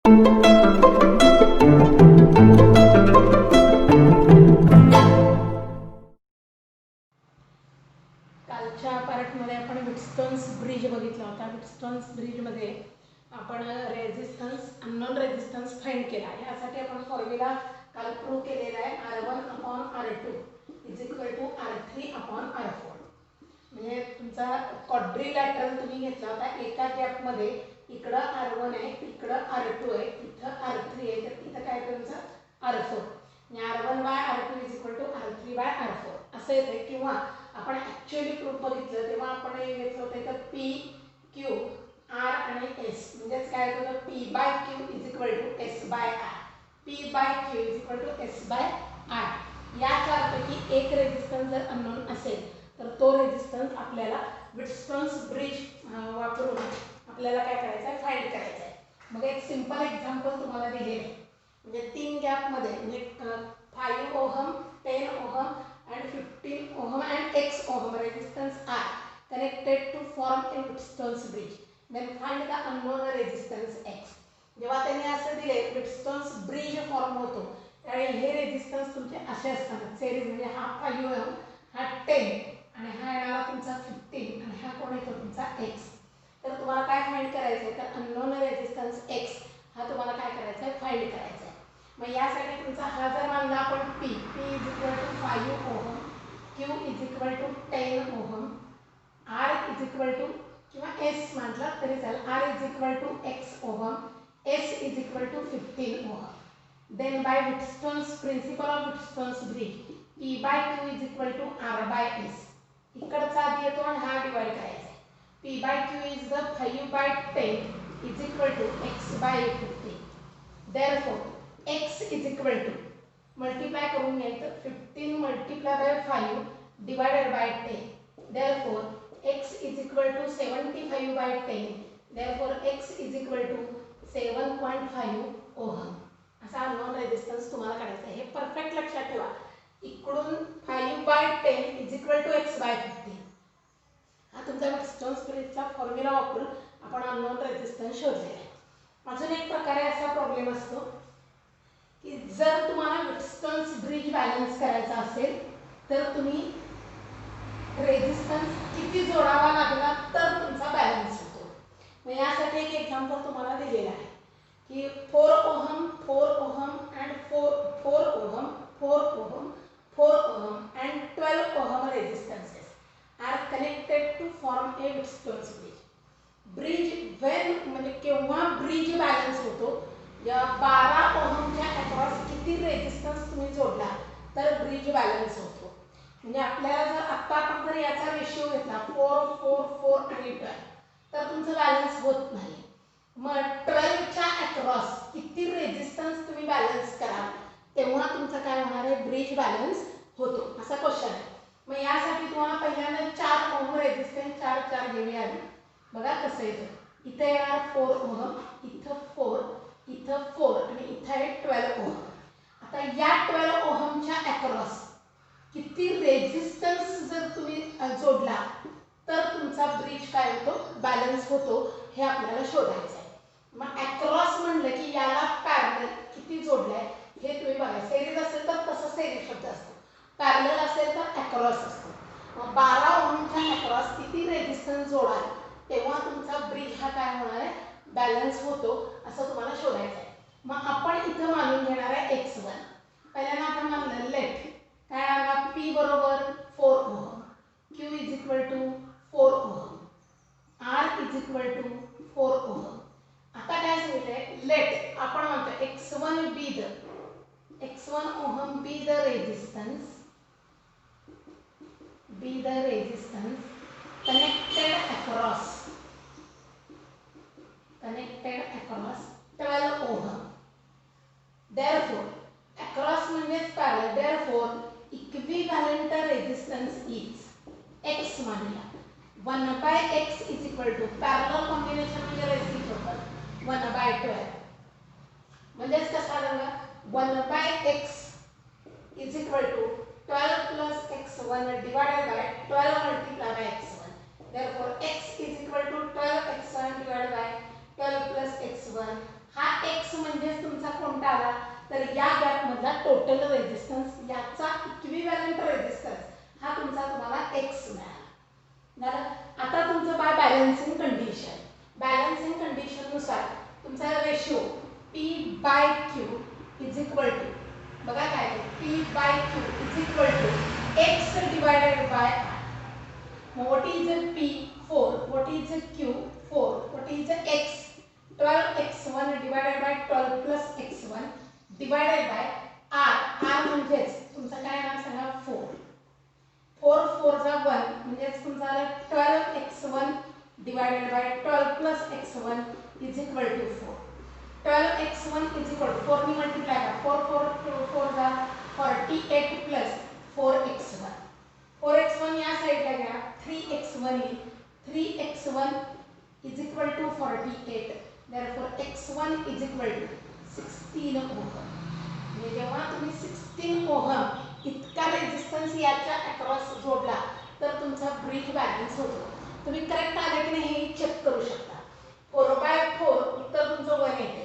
कालच्या पार्टमध्ये आपण व्हिटस्टोन्स ब्रिज बघितला होता. व्हिटस्टोन्स ब्रिजमध्ये आपण रेझिस्टन्स अननोन रेझिस्टन्स फाइंड केला. यासाठी आपण फॉर्म्युला काल प्रूव्ह केलेला आहे. R1/R2 is equal to R3/R4. म्हणजे तुमचा क्वाड्रिलॅटरल तुम्ही घेतला होता. एका गॅपमध्ये इकडं R1 आहे, इकडं R2 आहे, इथं R3 आहे, तर इथं काय तुमचं R4. R1/R2 is equal to R3/R4 असं येते. किंवा आपण ॲक्च्युअली प्रूफ बघितलं तेव्हा आपण हे घेतलं होतं तर P, Q, R आणि S. म्हणजेच काय होतं P/Q is equal to S/R. P/Q is equal to S/R. या चारपैकी एक रेझिस्टन्स जर अननोन असेल तर तो रेझिस्टन्स आपल्याला व्हिटस्टोन्स ब्रिज वापरून आपल्याला काय करायचं आहे, फाइंड करायचं आहे. मग एक सिंपल एक्झाम्पल तुम्हाला दिलेलं आहे. म्हणजे 3 गॅपमध्ये म्हणजे 5 ohm, 10 ohm and 15 ohm and x ohm resistance are connected to form a Wheatstone's bridge. Then find the unknown resistance x. जेव्हा त्यांनी असं दिले Wheatstone's bridge फॉर्म होतो त्यावेळी हे रेझिस्टन्स तुमचे असे असतात सिरीज. म्हणजे हा 5 ओहम, हा 10 आणि हा येणारा तुमचा 15 आणि हा कोण येतो तुमचा x. तर तुम्हाला काय फाइंड करायचं आहे तर अननोन रेझिस्टन्स x हा तुम्हाला काय करायचा आहे, फाइंड करायचा आहे. मग यासाठी तुमचा हा जर मानला आपण P is equal to 5 ohm, Q is equal to 10 ohm, R is equal to किंवा S म्हटलं तरी चालेल, R is equal to X ohm, S is equal to 15 ohm. Then by Wheatstone's principle of Wheatstone's bridge P/Q is equal to R/S. इकडचा आधी येतो आणि हा divide करायचा आहे. P/Q is the 5/10 is equal to X/15. Therefore x is equal to multiply करून घ्यायचं 15 multiply by 5 divided by 10. Therefore x is equal to 75/10. Therefore x is equal to 7.5 ohm. असा अननोन रेझिस्टन्स तुम्हाला काढायचा आहे. हे perfect लक्षात ठेवा. इकडून 5/10 इज इक्वल टू x/15. हा तुमचा व्हिटस्टोन्स ब्रिजचा फॉर्म्युला वापरून आपण अननोन रेझिस्टन्स शोधलेला आहे. अजून एक प्रकारे असा प्रॉब्लेम असतो की जर तुम्हाला व्हिटस्टोन्स ब्रिज बॅलन्स करायचा असेल तर तुम्ही रेझिस्टन्स किती जोडावा लागला तर तुमचा बॅलन्स होतो. मग यासाठी एक एक्झाम्पल तुम्हाला दिलेलं आहे की 4 ohm, 4 ohm and 4 ohm, 4 ohm, 4 ohm and 12 ohm resistances are connected to form a Wheatstone's bridge. Bridge when म्हणजे केव्हा ब्रिज बॅलन्स होतो, या 12 ओहमच्या अक्रॉस किती रेझिस्टन्स तुम्ही जोडला तर ब्रिज बॅलन्स होतो. म्हणजे आपल्याला जर आत्ता आपण जर याचा रेशिओ घेतला 4, 4, 4 आणि 12 तर तुमचं बॅलन्स होत नाही. मग 12च्या अक्रॉस किती रेझिस्टन्स तुम्ही बॅलन्स कराल तेव्हा तुमचं काय होणार आहे, ब्रिज बॅलन्स होतो. असा क्वेश्चन आहे. मग यासाठी तुम्हाला पहिल्यांदा 4 ओहम रेझिस्टन्स 4 घेऊया. बघा कसं येतं. इथे येणार 4 ओहम, इथं 4, इथं 4 आणि इथं आहे 12 ओहम. आता या 12 ओहमच्या अक्रॉस किती रेझिस्टन्स जर तुम्ही जोडला तर तुमचा ब्रिज काय होतो, बॅलन्स होतो. हे आपल्याला शोधायचं आहे. मग अक्रॉस म्हणलं की याला पॅरलल किती जोडलाय हे तुम्ही बघा. सिरीज असेल तर तसं सिरीज शब्द असतो, पॅरलल असेल तर अक्रॉस असतो. मग 12 ओहमच्या अक्रॉस किती रेझिस्टन्स जोडाल तेव्हा तुमचा ब्रिज हा काय होणार आहे, बॅलन्स होतो. असं तुम्हाला शोधायचं आहे. मग आपण इथं मानून घेणार आहे x1. पहिल्यांदा आपण मानलं लेट काय आला P बरोबर 4 ohm, Q is equal to 4 ohm, R is equal to 4 ohm. आता काय सांगितलंय, लेट आपण म्हणतो x1 be the x1 ohm be the resistance connected across 12 ohm. Therefore across means parallel. Therefore equivalent resistance is x मानूया 1/x is equal to parallel combination म्हणजे reciprocal 1/12. म्हणजेच कसा झाला 1/x is equal to 12 plus x1 divided by 12 multiplied by x1. Therefore x is equal to 12 x1 divided by 12 plus x1. हा x तर या गॅपमधला total resistance याचा equivalent resistance हा तुमचा तुम्हाला x मिळाला. आता तुमचं बाय बॅलन्सिंग कंडिशन, बॅलन्सिंग कंडिशननुसार तुमचा ratio P/Q is equal to, बघा काय P/Q is equal to x divided by r. What is P? 4. What is Q? 4. What is X? 12x1 divided by 12 plus x1 divided by r. r म्हणजेच तुमचं काय नाव सांगा 4. 4 4 चा 1 म्हणजेच तुमचा 12x1 divided by 12 plus x1 is equal to 4. 12x1 is equal to 4 ने multiply करा. 4 4 4 चा 48 plus 4x1. 4x1 या साइडला घ्या. 3x1 येईल. 3x1 is equal to 48. Therefore x1 is equal to 16 ohm. म्हणजे जेव्हा तुम्ही 16 ओहम इतका रेझिस्टन्स याच्या अक्रॉस जोडला तर तुमचा ब्रिज बॅलन्स होतो. तुम्ही करेक्ट आले की नाही हे चेक करू शकता. 4/4 उत्तर तुमचं 1 येते.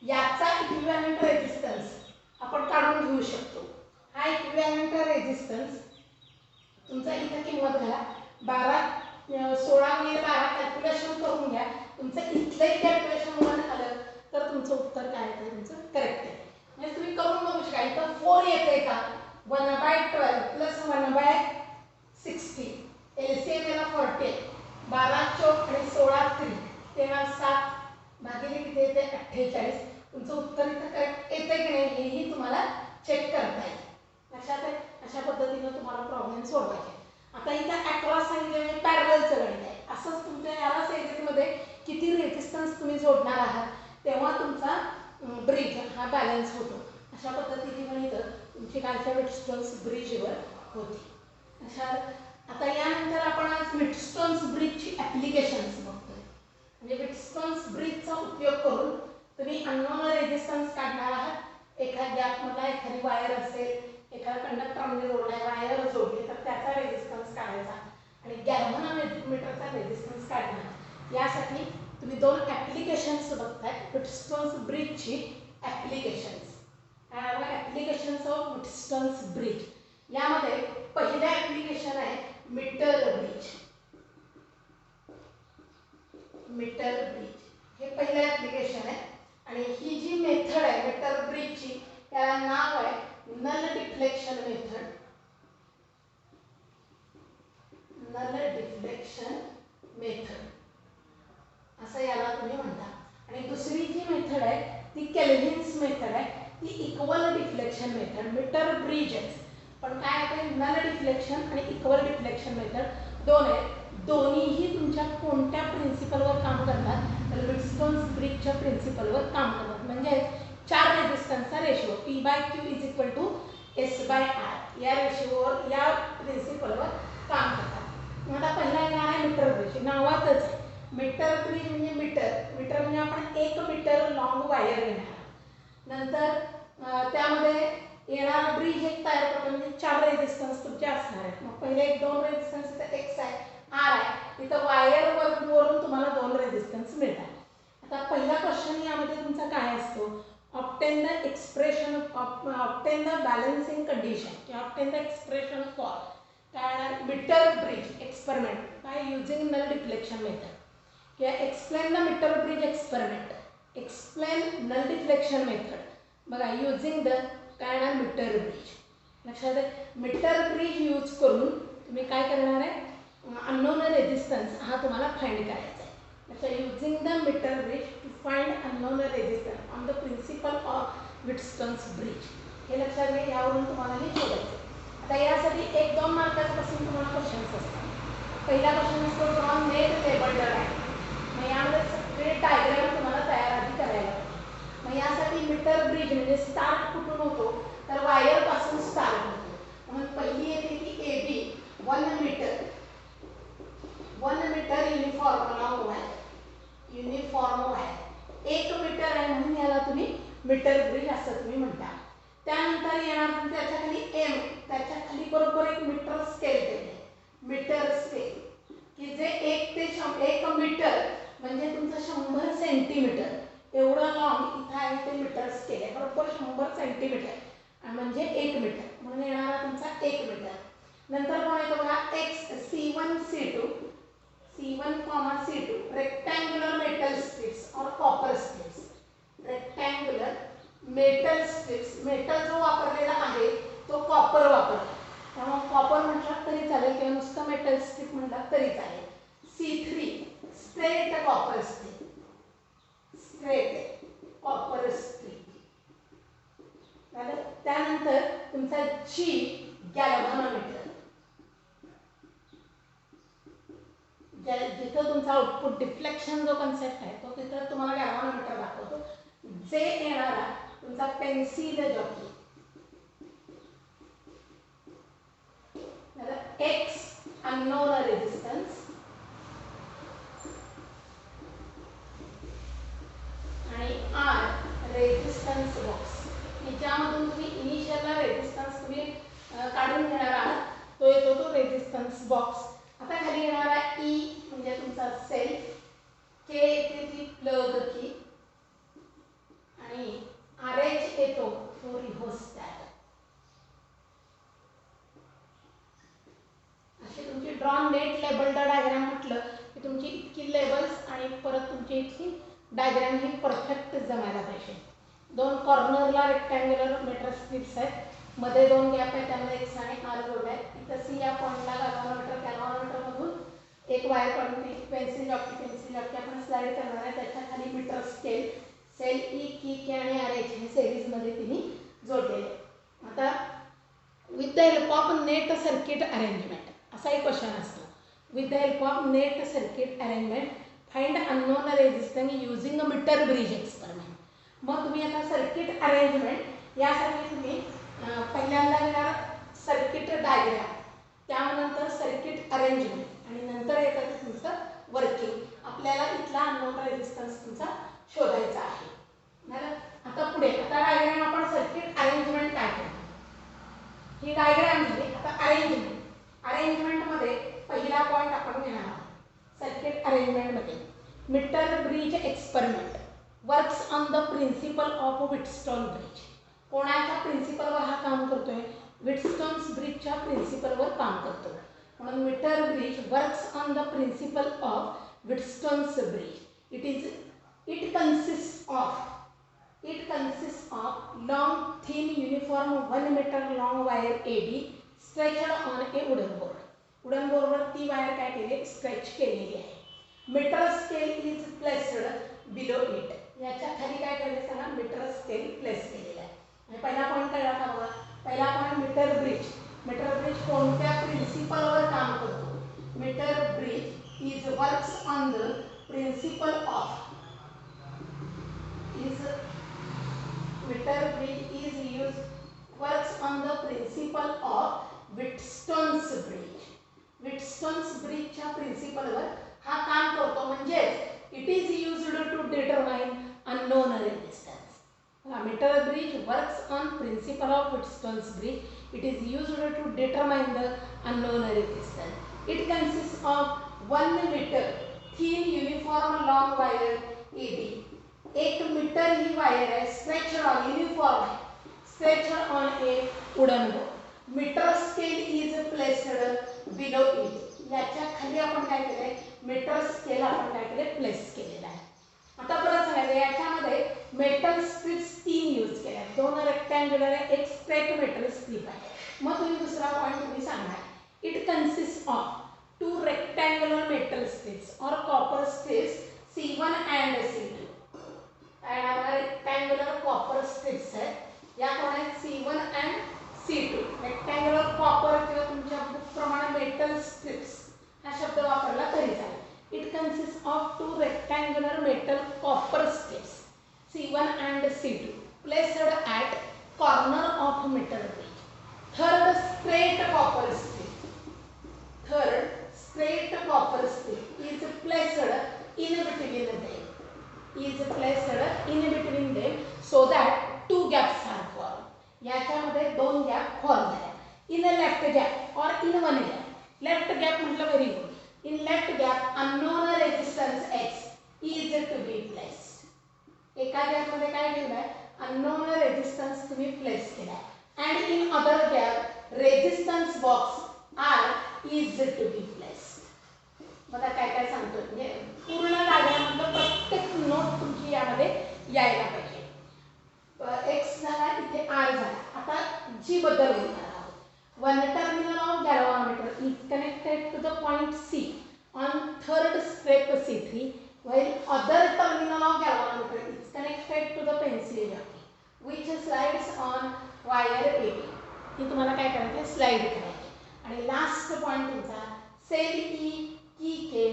याचा इक्विव्हॅलंट रेझिस्टन्स आपण काढून घेऊ शकतो. हा इक्विव्हॅलंट रेझिस्टन्स तुमचा इथे किंमत घाला. 16 गुणिले 12 कॅल्क्युलेशन करून घ्या. तुमचं इथलंही कॅल्क्युलेशन 1 आलं तर तुमचं उत्तर काय आहे तुमचं करेक्ट आहे. म्हणजे तुम्ही करून बघू शकता. इथं 4 येते का 1/12 प्लस 1/60 एलसीएम याला 40. 12 चौक आणि 16 3 तेव्हा 7 भागिले किती येते 48. तुमचं उत्तर इथं करेक्ट येते की नाही हेही तुम्हाला चेक करता येईल. लक्षात आहे. अशा पद्धतीने तुम्हाला प्रॉब्लेम सोडवायचे. आता इथं अक्रॉस सांगितले पॅरललचं गणित आहे. असंच तुमच्या याला सिरीजमध्ये किती रेझिस्टन्स तुम्ही जोडणार आहात तेव्हा तुमचा ब्रिज हा बॅलन्स होतो. अशा पद्धतीने गणित तुमची कालच्या व्हिटस्टोन्स ब्रिजवर होती. अशा आता यानंतर आपण आज व्हिटस्टोन्स ब्रिजची ॲप्लिकेशन्स बघतोय. म्हणजे व्हिटस्टोन्स ब्रिजचा उपयोग करून तुम्ही अननोन रेझिस्टन्स काढणार आहात. एखाद्या गॅपमधला एखादी वायर असेल, एखादा कंडक्टरमध्ये जोडलाय, वायर जोडली तर त्याचा रेझिस्टन्स काढायचा आणि गॅल्व्हनोमीटरचा रेझिस्टन्स काढणार. यासाठी तुम्ही 2 ॲप्लिकेशन्स बघताय. व्हिटस्टोन्स ब्रिजची applications. Applications of Wheatstone's bridge. यामध्ये पहिलं ॲप्लिकेशन आहे मीटर ब्रिज. मीटर ब्रिज हे पहिलं ॲप्लिकेशन आहे आणि ही जी मेथड आहे मीटर ब्रिजची त्याला नाव आहे null deflection method. Null deflection method असं याला तुम्ही म्हणता. आणि दुसरी जी मेथड आहे ती केल्व्हिन्स मेथड आहे. ती equal deflection method. Metre bridge आहे पण काय आहे नल डिफ्लेक्शन आणि इक्वल डिफ्लेक्शन मेथड दोन आहेत. दोन्हीही तुमच्या कोणत्या प्रिन्सिपलवर काम करतात तर व्हिटस्टोन्स ब्रिजच्या प्रिन्सिपलवर काम करतात. म्हणजे 4 रेझिस्टन्सचा ratio P/Q is equal to S/R या रेशिओवर या प्रिन्सिपलवर काम करतात. आता पहिला येणार आहे मीटर ब्रिज. नावातच आहे मीटर ब्रिज म्हणजे मीटर म्हणजे आपण 1 मीटर लॉंग वायर घेणार. नंतर त्यामध्ये येणारा ब्रिज एक तयार करतो म्हणजे 4 रेझिस्टन्स तुमचे असणार आहेत. मग पहिले 2 रेझिस्टन्स इथं X आहे, R आहे. इथं वायर वरून तुम्हाला 2 रेझिस्टन्स मिळतात. आता पहिला क्वेश्चन यामध्ये तुमचा काय असतो obtain the expression obtain the balancing condition किंवा obtain the expression for काय metre bridge experiment by using null deflection method किंवा explain the meter bridge experiment. explain null deflection method. बघा using the काय ना मीटर ब्रिज. लक्षात आहे. Metre bridge use करून तुम्ही काय करणार आहे अननोन रेझिस्टन्स हा तुम्हाला फाइंड करायचा आहे. अच्छा using the meter bridge to find unknown resistance on the principle of Wheatstone's bridge. हे लक्षात घ्या. यावरून तुम्हाला हे शोधायचं. आता यासाठी 1-2 मार्कापासून तुम्हाला क्वेश्चन्स असतात. पहिला क्वेश्चन असतो ड्रॉ नेट लेबल्ड लाईन. मग यामध्ये सगळे डायग्राम तुम्हाला तयार आधी करायला लागतात. मग यासाठी मीटर ब्रिज म्हणजे स्टार्ट कुठून होतो तर वायर पासून स्टार्ट होतो. म्हणून पहिली येते की AB 1 metre. 1 metre uniform long wire. Uniform wire 1 metre आहे म्हणून याला तुम्ही मीटर ब्रिज असं तुम्ही म्हणता. त्यानंतर येणार त्याच्या खाली M, त्याच्या खाली बरोबर 1 मीटर स्केल दिले. मीटर स्केल की जे 1 ते 1 मीटर म्हणजे तुमचं 100 सेंटीमीटर एवढं लॉंग इथं आहे ते मीटर स्केल आहे. बरोबर बरोबर 100 सेंटीमीटर म्हणजे 1 मीटर म्हणून येणारा तुमचा 1 मीटर. नंतर कोण येतो बघा X C1 C2 C1, C2 rectangular metal strips और copper strips. Rectangular metal strips, metal जो वापरलेला आहे तो कॉपर वापरला, त्यामुळे कॉपर म्हटलं तरी चालेल किंवा नुसतं मेटल स्ट्रिप म्हटलं तरी चालेल. C3 straight copper strip, straight copper strip. त्यानंतर तुमचा G गॅल्व्हॅनोमीटर, जिथं तुमचा आउटपुट डिफ्लेक्शन जो कन्सेप्ट आहे तो तिथं तुम्हाला गॅल्व्हॅनोमीटर दाखवतो. जे येणारा तुमचा pencil jockey, x unknown resistance आणि आर रेजिस्टन्स बॉक्स, की ज्यामधून तुम्ही इनिशियलला रेजिस्टन्स तुम्ही काढून घेणार आहात तो येतो तो रेजिस्टन्स बॉक्स. आता खाली येणारा ई म्हणजे तुमचा सेल, के येते ती प्लग की आणि आर एच येतो तो रिहोस्टॅट. अशी तुमची ड्रॉन नेट लेबल्ड डायग्राम म्हटलं की तुमची इतकी लेबल्स आणि परत तुमची इतकी डायग्राम ही परफेक्ट जमायला पाहिजे. 2 कॉर्नरला रेक्टँग्युलर मेटल स्ट्रिप्स आहेत, मध्ये 2 गॅप आहेत, त्यामध्ये एक्स आणि आर जोडले आहेत. इथं सी या पॉईंटला गॅल्व्हॅनोमीटर मधून एक वायर काढून ती पेन्सिल जॉकी आपण स्लाइड करणार आहे. त्याच्या खाली metre scale, sale E key के आणि आर एच हे सेरीजमध्ये तिन्ही जोडलेले. आता with the help of net circuit arrangement असा एक क्वेश्चन असतो. With the help of net circuit arrangement find unknown resistance using metre bridge experiment. मग तुम्ही आता सर्किट अरेंजमेंट यासाठी तुम्ही पहिल्यांदा घेणार सर्किट डायग्राम, त्यानंतर सर्किट अरेंजमेंट आणि नंतर येतं तुमचं वर्किंग. आपल्याला इथला अननोन रेजिस्टन्स तुमचा शोधायचा आहे. आता पुढे आता डायग्राम आपण सर्किट अरेंजमेंट काय करतो, ही डायग्राम झाली. आता अरेंजमेंटमध्ये पहिला पॉईंट आपण घेणार आहोत. सर्किट अरेंजमेंटमध्ये metre bridge experiment works on the principle of Wheatstone bridge. कोणाच्या प्रिन्सिपलवर हा काम करतोय, व्हीटस्टोन्स ब्रिजच्या प्रिन्सिपलवर काम करतो. म्हणून metre bridge works on the principle of Wheatstone's bridge. It consists of long thin uniform 1 meter long wire AD stretched on a wooden board. Wooden बोर्डवर ती वायर काय केली, स्ट्रेच केलेली आहे. Metre scale is placed below it. याच्या खाली काय केलं सांगा, मीटर स्केल प्लेस केलेला आहे. आणि पहिला पॉईंट कळला का बघा, पहिला point metre bridge. Metre bridge कोणत्या प्रिन्सिपलवर काम करतो, metre bridge is works on the principle of meter bridge is used works on the principle of Wheatstone's bridge. Wheatstone's bridge च्या प्रिन्सिपलवर हा काम करतो. म्हणजे it is used to determine unknown resistance. Meter bridge works on principle of Wheatstone's bridge. It is used to determine the unknown resistance. It consists of 1 meter thin uniform long wire AD. 1 metre ही wire आहे, stretch on uniform आहे, stretch on a wooden board. Metre scale is placed below it. याच्या खाली आपण काय केलंय, metre scale आपण काय केलंय, प्लेस केलेला आहे. आता परत सांगायचं, याच्यामध्ये मेटल स्ट्रिप्स 3 यूज केल्या, 2 रेक्टँग्युलर आहे, एक स्ट्रेट मेटल स्ट्रिप आहे. मग तुम्ही दुसरा पॉईंट तुम्ही सांगा, it consist of 2 rectangular metal strips और copper strips C1 and C2. Rectangular copper strips आहेत, या कोण आहेत, C1 and C2. Rectangular copper किंवा तुमच्या बुकप्रमाणे मेटल स्ट्रिप्स हा शब्द वापरला तरी चालेल. It consist of 2 rectangular metal copper strips C1 and C2 placed at corner of metre bridge. Third straight copper strip is placed in between them so that 2 gaps are formed. याच्यामध्ये 2 gap form झाले. In a left gap और in one gap. Left gap म्हटलं very good. In left gap unknown resistance X is to be placed. एका gap मध्ये काय ठेवलंय, unknown resistance resistance तुम्ही place केलाय. And in other gap resistance box R is to be placed. बघा काय काय सांगतो, म्हणजे पूर्ण डायग्राममधलं प्रत्येक नोट तुमची यामध्ये यायला पाहिजे. एक्स झाला, इथे आर झाला. आता जी बद्दल बोलणार आहोत. One terminal of galvanometer is connected to the point C on third strip C3, while other terminal of galvanometer is connected to the pencil jockey which slides on wire AB. हे तुम्हाला काय करायचं आहे, स्लाइड करायचे. आणि last point तुमचा cell E key K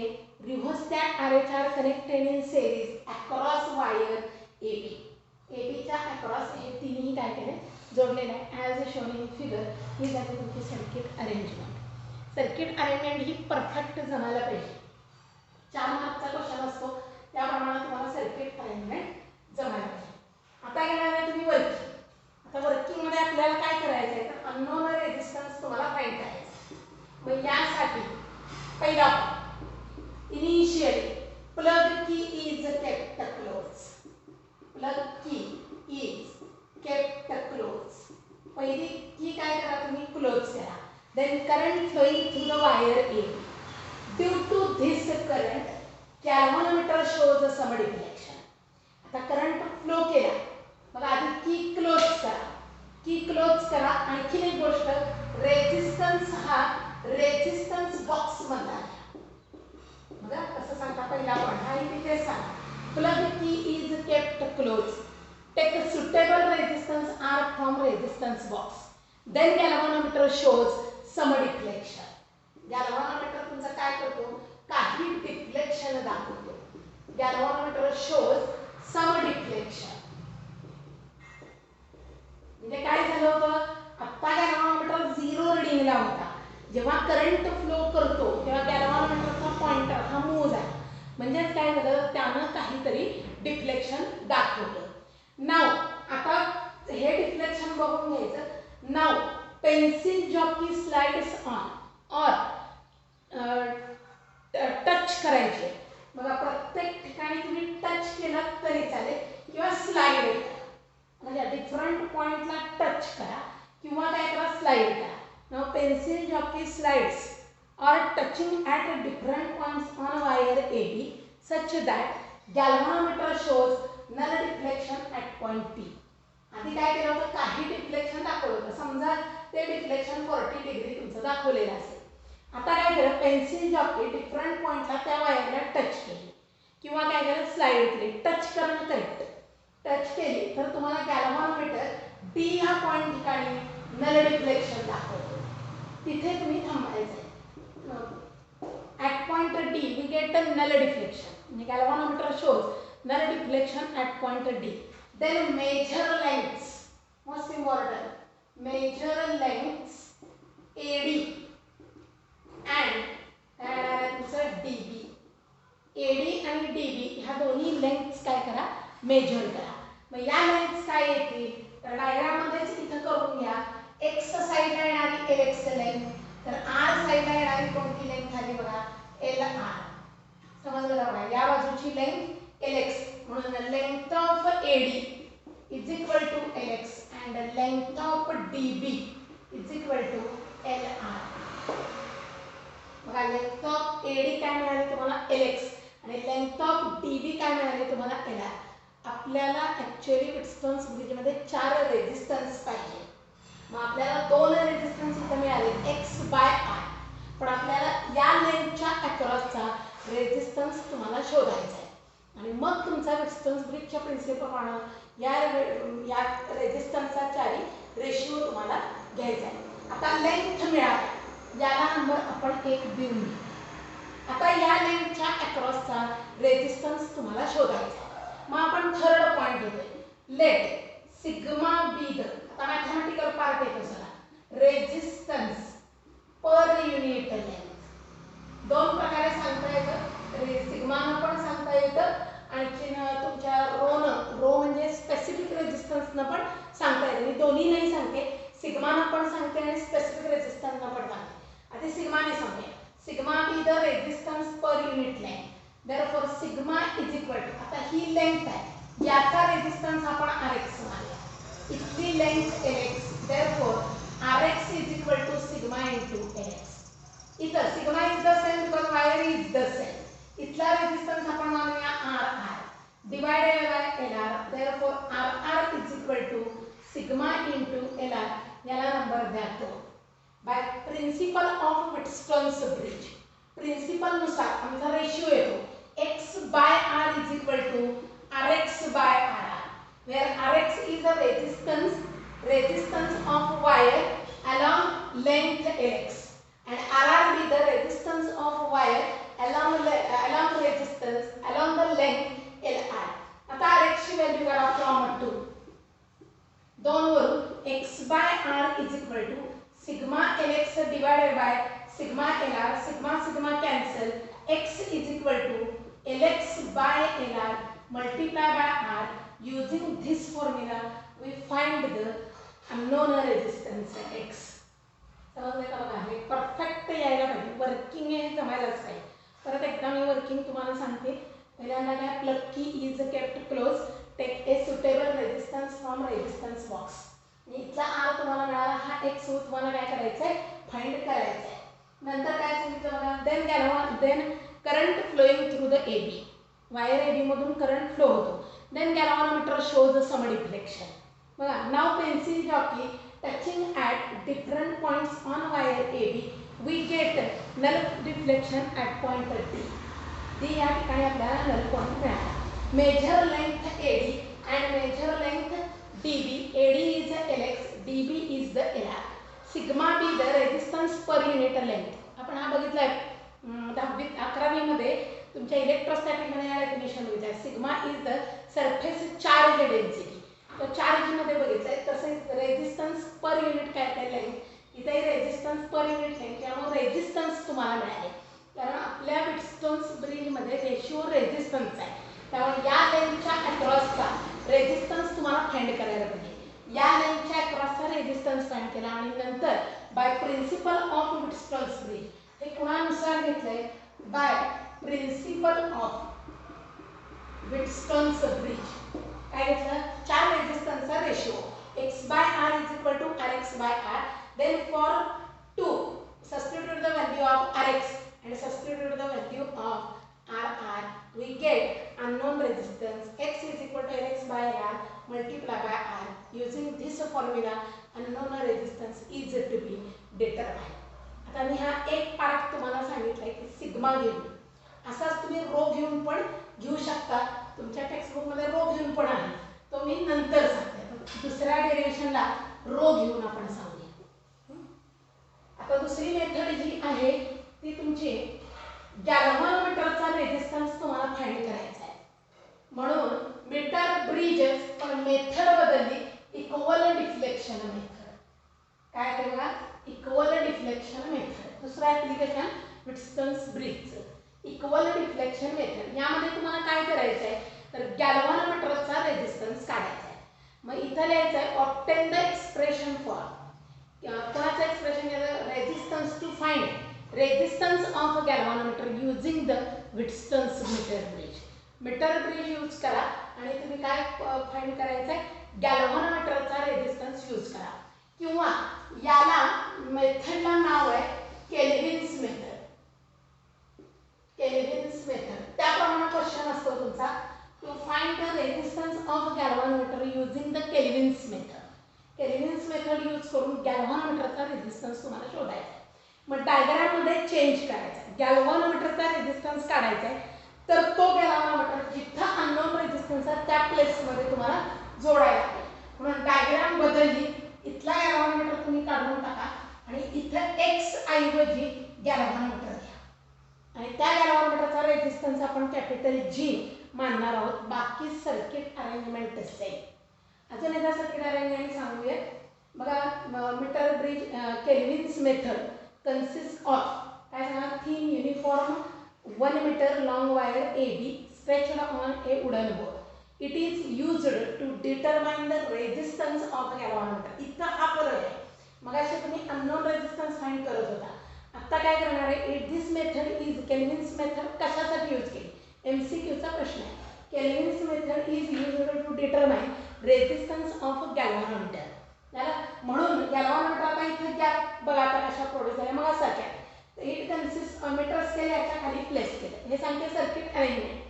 rheostat Rh are connected in series across wire AB. एबीच्या across हे तिन्ही काय केले, जोडलेले आहे. ॲज शोन इन फिगर ही झाली तुमची सर्किट अरेंजमेंट. सर्किट अरेंजमेंट ही परफेक्ट जमायला पाहिजे. 4 मार्कचा क्वेश्चन असतो, त्याप्रमाणे तुम्हाला सर्किट अरेंजमेंट जमायला पाहिजे. आता घेणार आहे तुम्ही वर्किंग. आता वर्किंगमध्ये आपल्याला काय करायचं आहे, तर अननोन रेझिस्टन्स तुम्हाला फाइंड करायचा. मग यासाठी पहिला initially plug key is kept close. Plug key is kept close. पहिली की काय करा तुम्ही, क्लोज करा. Then current flowing through the wire A. Due to this current, galvanometer shows some deflection. आता करंट फ्लो केला, मग आधी की क्लोज करा. की क्लोज करा. आणखी एक गोष्ट, रेझिस्टन्स हा रेझिस्टन्स बॉक्स मधला आहे. बघा कसं सांगता, पहिला पॉइंट हा इथे सांगा. Plug key is kept close. Take suitable resistance R from resistance box. Then galvanometer shows some deflection. Galvanometer तुमचा काय करतो, काही डिफ्लेक्शन दाखवतो. Galvanometer shows some deflection. म्हणजे काय झालं होतं, आता गॅल्व्हनोमीटर 0 रीडिंगला होता. जेव्हा करंट फ्लो करतो तेव्हा गॅल्व्हनोमीटरचा पॉइंटर हा मूव्ह आहे. म्हणजेच काय झालं, त्यानं काहीतरी डिफ्लेक्शन दाखवलं. नाव आता हे डिफ्लेक्शन बघून घ्यायचं. नाव पेन्सिल जॉकी स्लाइड्स ऑन और टच करायचे. बघा प्रत्येक ठिकाणी तुम्ही टच केलं तरी चालेल किंवा स्लाइड करा. म्हणजे डिफरंट पॉइंटला टच करा किंवा काय करा, स्लाइड करा. नाउ पेन्सिल जॉकी स्लाइड्स और touching at different points on wire AB such that galvanometer shows null deflection at point P. आधी काय केलं होतं, काही डिफ्लेक्शन दाखवलं होतं. समजा ते डिफ्लेक्शन 40 डिग्री तुमचं दाखवलेलं असेल. आता काय केलं, पेन्सिल जॉकी डिफरंट पॉइंटला त्या वायरला टच केली किंवा काय केलं, स्लाइड केली. टच करणं करेक्ट. टच केली तर तुम्हाला गॅल्व्हनोमीटर डी ह्या पॉइंट ठिकाणी नल डिफ्लेक्शन दाखवतो. तिथे तुम्ही थांबायचं आहे. At point D we get a null deflection. म्हणजे galvanometer shows null deflection at point D. Then measure lengths, most important, measure lengths AD and DB. AD आणि DB ह्या दोन्ही लेंथ्स काय करा, मेजर करा. मग या लेंथ्स काय येतील, तर डायग्राममध्येच इथं करून घ्या. एक्स साईडला येणारी LX लेंथ, तर R साईडला येणारी कोणती लेंथ आली बघा, LR. समजलं का बघा, या बाजूची लेंथ LX. म्हणून length of AD is equal to LX and length of DB is equal to LR. बघा लेंथ ऑफ AD काय मिळाली तुम्हाला, LX, आणि लेंथ ऑफ DB काय मिळाली तुम्हाला, LR. आपल्याला ऍक्च्युअली व्हिटस्टोन्स ब्रिजमध्ये 4 रेझिस्टन्स पाहिजे. मग आपल्याला 2 रेझिस्टन्स इथे मिळाले X/R. पण आपल्याला या लेंथच्या अक्रॉसचा रेझिस्टन्स तुम्हाला शोधायचा आहे. आणि मग तुमचा व्हिटस्टोन्स ब्रिजच्या प्रिन्सिपलप्रमाणे या रेझिस्टन्सचा 4 रेशिओ तुम्हाला घ्यायचा आहे. आता लेंथ मिळाली, याला नंबर आपण 1 देऊन घेऊ. आता या लेंथच्या अक्रॉसचा रेझिस्टन्स तुम्हाला शोधायचा आहे. मग आपण थर्ड पॉइंट घेतोय. लेट सिग्मा बी द, आता मॅथमॅटिकल पार्ट येतो सगळा, रेझिस्टन्स पर युनिट लेंथ. 2 प्रकारे सांगता येतं. सिग्मानं पण सांगता येतं, आणखीन तुमच्या रो म्हणजे स्पेसिफिक रेझिस्टन्सनं पण सांगता येतं. मी दोन्ही नाही सांगते, सिग्मानं पण सांगते आणि स्पेसिफिक रेझिस्टन्सनं पण सांगते. आधी सिग्माने सांगते. Sigma be the resistance per unit length. Therefore sigma is equal to, आता ही लेंथ आहे, याचा रेझिस्टन्स आपण RX मानूया. इथली length is equal to sigma into L R, याला नंबर द्या तो. By principle of Wheatstone's bridge, principle नुसार आमचा रेशिओ येतो X by R is equal to R X by R R, where R X is the resistance of wire along length Lx and RR be the resistance of wire along the length Li. आता Rx ची value करा from 2 दोन वरून x by r is equal to sigma Lx divided by sigma Lr, sigma cancel, x is equal to Lx by Lr multiply by r. Using this formula we find the unknown resistance x. समजले का बघा, हे perfect यायला पाहिजे, working हे जमायलाच पाहिजे. परत एकदा मी वर्किंग तुम्हाला सांगते. पहिल्यांदा काय, plug key is kept close, take a suitable resistance from resistance box. इथला आर तुम्हाला मिळाला, हा एक्स तुम्हाला काय करायचं आहे, फाइंड करायचं आहे. नंतर काय सांगितलं बघा, then current flowing through the A B, wire A B मधून करंट फ्लो होतो. Then galvanometer shows some deflection. बघा, नाव pencil jockey touching at different points on wire AB, we get null deflection at point D. D या ठिकाणी आपल्याला null point मिळाला. Measure length AD and measure length DB. AD is the Lx, DB is the Lr. Sigma be the resistance per unit length. आपण हा बघितलाय 10वी 11वी मध्ये तुमच्या इलेक्ट्रोस्टॅटिक मध्ये या डेफिनेशन बघितलं. Sigma is the surface charge density. तो चार्ज मध्ये बघितलंय. तसेच रेजिस्टन्स पर युनिट काय काय लेंथ, इथे रेजिस्टन्स पर युनिट लेंथ, त्यामुळे रेजिस्टन्स तुम्हाला मिळाले. कारण आपल्या व्हिटस्टोन्स ब्रिज मध्ये रेशिओ रेजिस्टन्स आहे, त्यामुळे या लेंथच्या अक्रॉसचा रेजिस्टन्स तुम्हाला फाइंड करायला पाहिजे. या लेंथच्या अक्रॉसचा रेजिस्टन्स फाइंड केला आणि नंतर bye principle of Wheatstone's bridge, हे कुणानुसार घेतलंय, bye principle of Wheatstone's bridge. काय घेतलं, चार रेजिस्टन्सचा ratio x by r is equal to rx by r. Then for 2 substitute the value of rx and substitute the value of rr, we get unknown resistance x is equal to rx by r multiply by r. Using this formula unknown resistance is to be determined. आता मी हा एक part तुम्हाला सांगितलाय की sigma घेऊन, असाच तुम्ही row घेऊन पण घेऊ शकता. तुमच्या टेक्स्ट बुक मध्ये रो घेऊन पण आहे, तो मी नंतर सांगते. दुसऱ्या डेरिवेशनला रो घेऊन आपण सांगूया. आता दुसरी मेथड जी आहे ती तुमची गॅल्व्हनोमीटरचा रेजिस्टन्स तुम्हाला फाइंड करायचा आहे. म्हणून मीटर ब्रिज पण मेथड बदलली, इक्वल डिफ्लेक्शन मेथड. काय ते बघा, इक्वल डिफ्लेक्शन मेथड. दुसरा ऍप्लिकेशन व्हिटस्टोन्स ब्रिजचं इक्वल डिफ्लेक्शन मेथड. यामध्ये तुम्हाला काय करायचं आहे, तर गॅल्व्हनोमीटरचा रेजिस्टन्स काढायचा आहे. मग इथं लिहायचं आहे ऑब्टेन द एक्सप्रेशन फॉर, कोणाचं एक्सप्रेशन घ्यायचं, resistance to find resistance of galvanometer using the Wheatstone's metre bridge. Metre bridge use करा आणि तुम्ही काय फाइंड करायचं आहे, गॅल्व्हनोमीटरचा रेजिस्टन्स यूज करा. किंवा याला मेथडला नाव आहे केल्विन्स मेथड. Kelvin's method. त्याप्रमाणे क्वेश्चन असतो तुमचा, to find the resistance of galvanometer using the Kelvin's method. Kelvin's method use करून गॅल्व्हनोमीटरचा रेजिस्टन्स तुम्हाला शोधायचा आहे. मग डायग्राम मध्ये चेंज करायचा आहे. गॅल्व्हनोमीटरचा रेजिस्टन्स काढायचा आहे, तर तो गॅल्व्हनोमीटर जिथं अननोन रेजिस्टन्स आहे त्या प्लेस मध्ये तुम्हाला जोडायला लागेल. म्हणून डायग्राम बदलली, इथला गॅल्व्हनोमीटर तुम्ही काढून टाका आणि इथं x ऐवजी गॅल्व्हनोमीटर घ्या आणि त्या गॅल्व्हनोमीटरचा रेजिस्टन्स आपण कॅपिटल G मानणार आहोत. बाकी सर्किट अरेंजमेंट सेम. अजून एकदा सर्किट अरेंजमेंट सांगूया. बघा, metre bridge Kelvin's method consist of काय सांगा, thin uniform 1 metre long wire AB stretched on a wooden board. It is used to determine the resistance of galvanometer. इथं हा फरक आहे. मगाशी तुम्ही अननोन रेजिस्टन्स फाइंड करत होता, आता काय करणार आहे, this method is Kelvin's method कशासाठी यूज केली, MCQचा प्रश्न आहे. Kelvin's method is used to determine resistance of galvanometer. म्हणून गॅल्व्हनोमीटर आता इथे गॅप बघा आता कशा प्रोड्यूस झाल्या मग असाच्या. इट कन्सिस्ट मीटर स्केल याच्या खाली प्लेस केलं. हे सांगते circuit arrangement.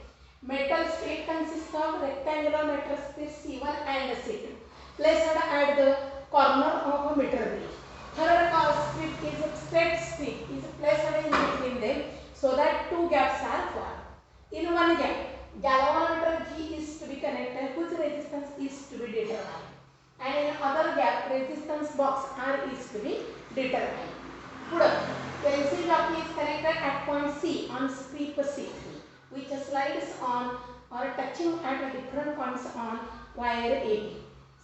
Metal strip consist of rectangular metal strip C1 and C2. placed at the corner of a meter bridge. Third strip is a straight strip is placed in between them so that two gaps are formed. In one gap, galvanometer G is to be connected, whose resistance is to be determined. And in other gap, resistance box R is to be determined. Pencil jockey is connected at point C on strip C3, which slides on or touching at different points on wire AB.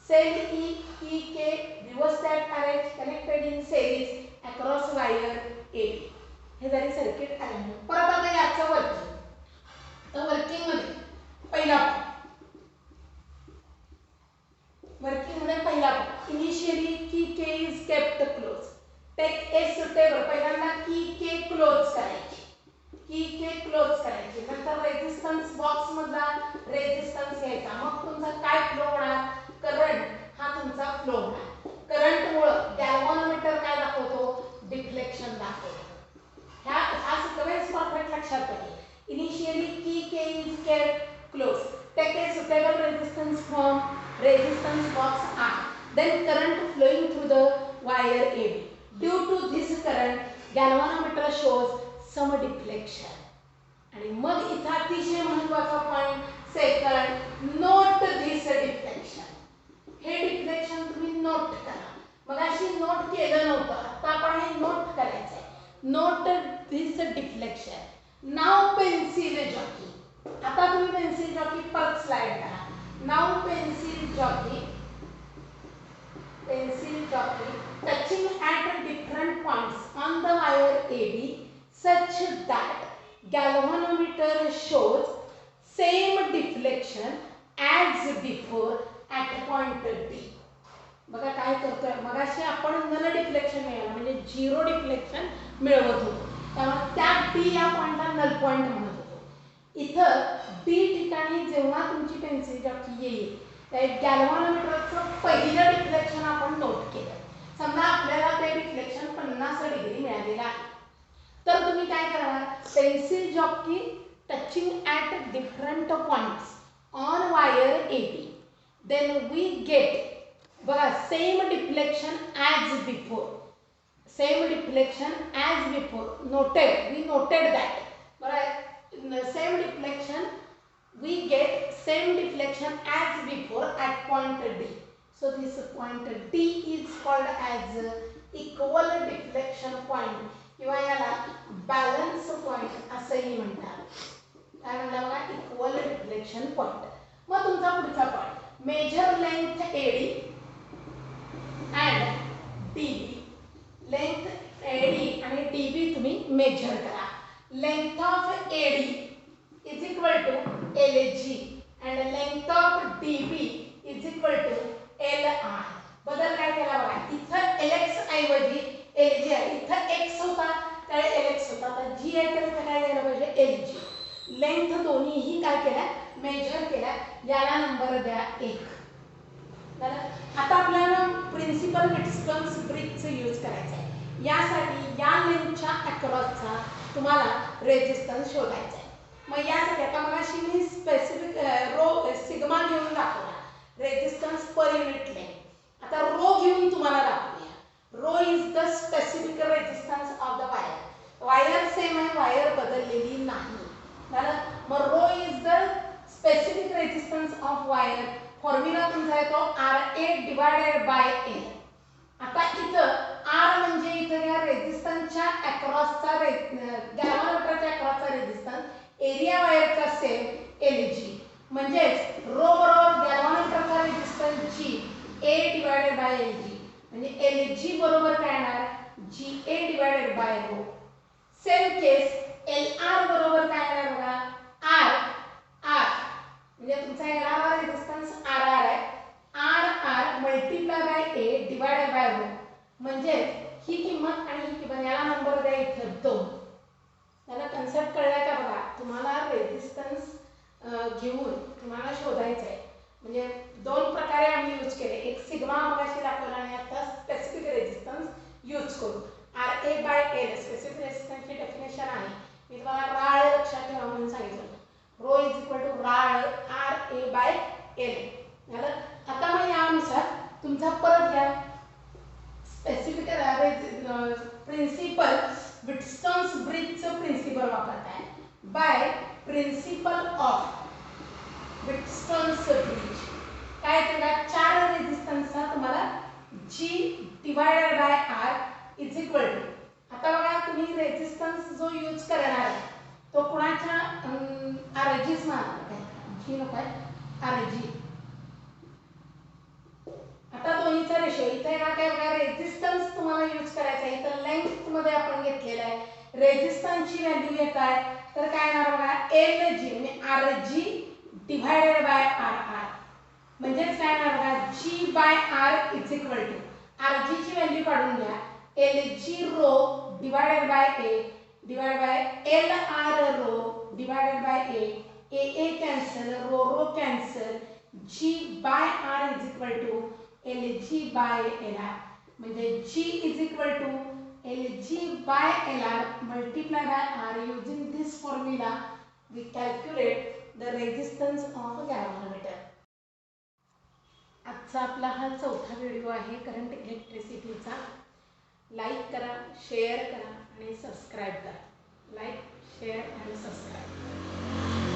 Cell E, E, K, rheostat arrange connected in series across wire AB. हे झाले circuit arrangement. परत आता याचं working. तर working मध्ये पहिला initially key K is kept close. Take a suitable. पहिल्यांदा key के close करायची. की के क्लोज करायची. नंतर रेजिस्टन्स बॉक्स मधला रेजिस्टन्स घ्यायचा. मग तुमचा काय फ्लो होणार? करंट हा तुमचा फ्लो होणार. करंट मुळे गॅल्व्हनोमीटर काय दाखवतो? डिफ्लेक्शन दाखवतो. हा सिक्वेन्स परफेक्ट लक्षात पाहिजे. Initially key K is kept close. Take a suitable resistance from resistance box R. Then current flowing through the wire AB. Due to this current, galvanometer shows some deflection. आणि मग इथे अतिशय महत्त्वाचा point second, note दिस deflection. हे deflection तुम्ही note करा. मग अशी नोट केलं नव्हतं, आता आपण हे नोट करायचंय. नोट दिस डिफ्लेक्शन. नाव पेन्सिल जॉकी. आता तुम्ही पेन्सिल जॉकी परत स्लाइड करा. Now pencil jockey touching at different points on the wire AB such that galvanometer shows same deflection as before at point D. बघा काय करतोय. मगाशी आपण नल डिफ्लेक्शन मिळालं म्हणजे झिरो डिफ्लेक्शन मिळवत होतो. त्यामुळे त्या D या पॉइंटला नल पॉइंट म्हणत होतो. इथं डी ठिकाणी जेव्हा तुमची पेन्सिल जॉकी येईल त्या गॅल्व्हनोमीटरचं पहिलं डिफ्लेक्शन आपण नोट केलं. समजा आपल्याला ते डिफ्लेक्शन 50 डिग्री मिळालेलं आहे. तर तुम्ही काय करणार? Pencil jockey touching at different points on wire AB. Then we get बघा same deflection as before. Same deflection as before. Noted. We noted that. बरोबर. Same deflection, we get same deflection as before at point D. So this point D is called as equal deflection point किंवा याला balance point असंही म्हणतात. काय म्हणतात बघा? equal deflection point. मग तुमचा पुढचा point major length AD and DB. Length AD आणि DB तुम्ही मेजर करा. Length of AD is equal to LG and length of DB is equal to LR. बदल काय केला बघा. इथं LX ऐवजी LG आहे. इथं X होता तर LX होता. तर G आहे तर इथं काय द्यायला पाहिजे? LG. लेंथ दोन्हीही काय केल्या? मेजर केल्या. याला नंबर द्या 1. आता आपल्याला प्रिन्सिपल व्हिटस्टोन्स ब्रिजचं यूज करायचं आहे. यासाठी या लेंथच्या अक्रॉसचा तुम्हाला रेजिस्टन्स शोधायचा आहे. मग यासाठी आता मगाशी मी स्पेसिफिक रो सिग्मा घेऊन दाखवला रेजिस्टन्स पर युनिट लेंथ. आता रो घेऊन तुम्हाला दाखवूया. Rho is the specific resistance of the wire. Wire same आहे, वायर बदललेली नाही. मग rho is the specific resistance of wire. Formula तुमचा येतो RA डिवायडेड बाय L. आता इथं R म्हणजे इथं या रेजिस्टन्सच्या अक्रॉसचा गॅल्व्हनोमीटरच्या अक्रॉसचा रेजिस्टन्स. एरिया वायरचा सेम LG. म्हणजे रो बरोबर गॅल्व्हनोमीटरचा resistance G A divided by LG. म्हणजे LG बरोबर काय येणार? GA divided by rho. Same case LR बरोबर काय येणार बघा? R म्हणजे तुमचा येणारा रेजिस्टन्स RR आहे. RR multiply by A divided by rho. म्हणजे ही किंमत आणि ही किंमत याला नंबर द्या इथं 2. त्याला कन्सेप्ट कळला का बघा? तुम्हाला रेजिस्टन्स घेऊन तुम्हाला शोधायचं आहे. म्हणजे दोन प्रकारे आम्ही यूज केले. एक सिग्मा मगाशी दाखवला आणि आता स्पेसिफिक रेजिस्टन्स यूज करू. RA बाय L स्पेसिफिक रेजिस्टन्सची डेफिनेशन आहे. मी तुम्हाला राळ लक्षात ठेवा म्हणून सांगितलं. रो इज इक्वल टू राळ RA बाय L. आता मग यानुसार तुमचा परत घ्या स्पेसिफिक प्रिन्सिपल व्हिटस्टोन्स ब्रिजचं प्रिन्सिपल वापरताय by principle of Wheatstone's bridge काय बघा 4 रेझिस्टन्सचा तुम्हाला G divided by R is equal to आता बघा तुम्ही रेझिस्टन्स जो यूज करणार आहे तो कुणाच्या RG's मानणार G नको आहे RG आता दोन्हीचा रेशो इथे ना काय बघा रेझिस्टन्स तुम्हाला यूज करायचा आहे तर लेंथ मध्ये आपण घेतलेला आहे रेझिस्टन्सची व्हॅल्यू येत आहे तर काय येणार बघा LG म्हणजे RG डिवायडेड बाय RR म्हणजे काय येणार बघा G by R is equal to RG ची व्हॅल्यू काढून घ्या LG rho divided by A divide by LR rho divided by A cancel rho cancel G by R is equal to LG by LR म्हणजे G is equal to LG by LR multiply by R using this formula we calculate the resistance of a galvanometer. आजचा आपला हा चौथा video आहे current इलेक्ट्रिसिटीचा like करा share करा आणि subscribe करा लाईक शेअर आणि सबस्क्राइब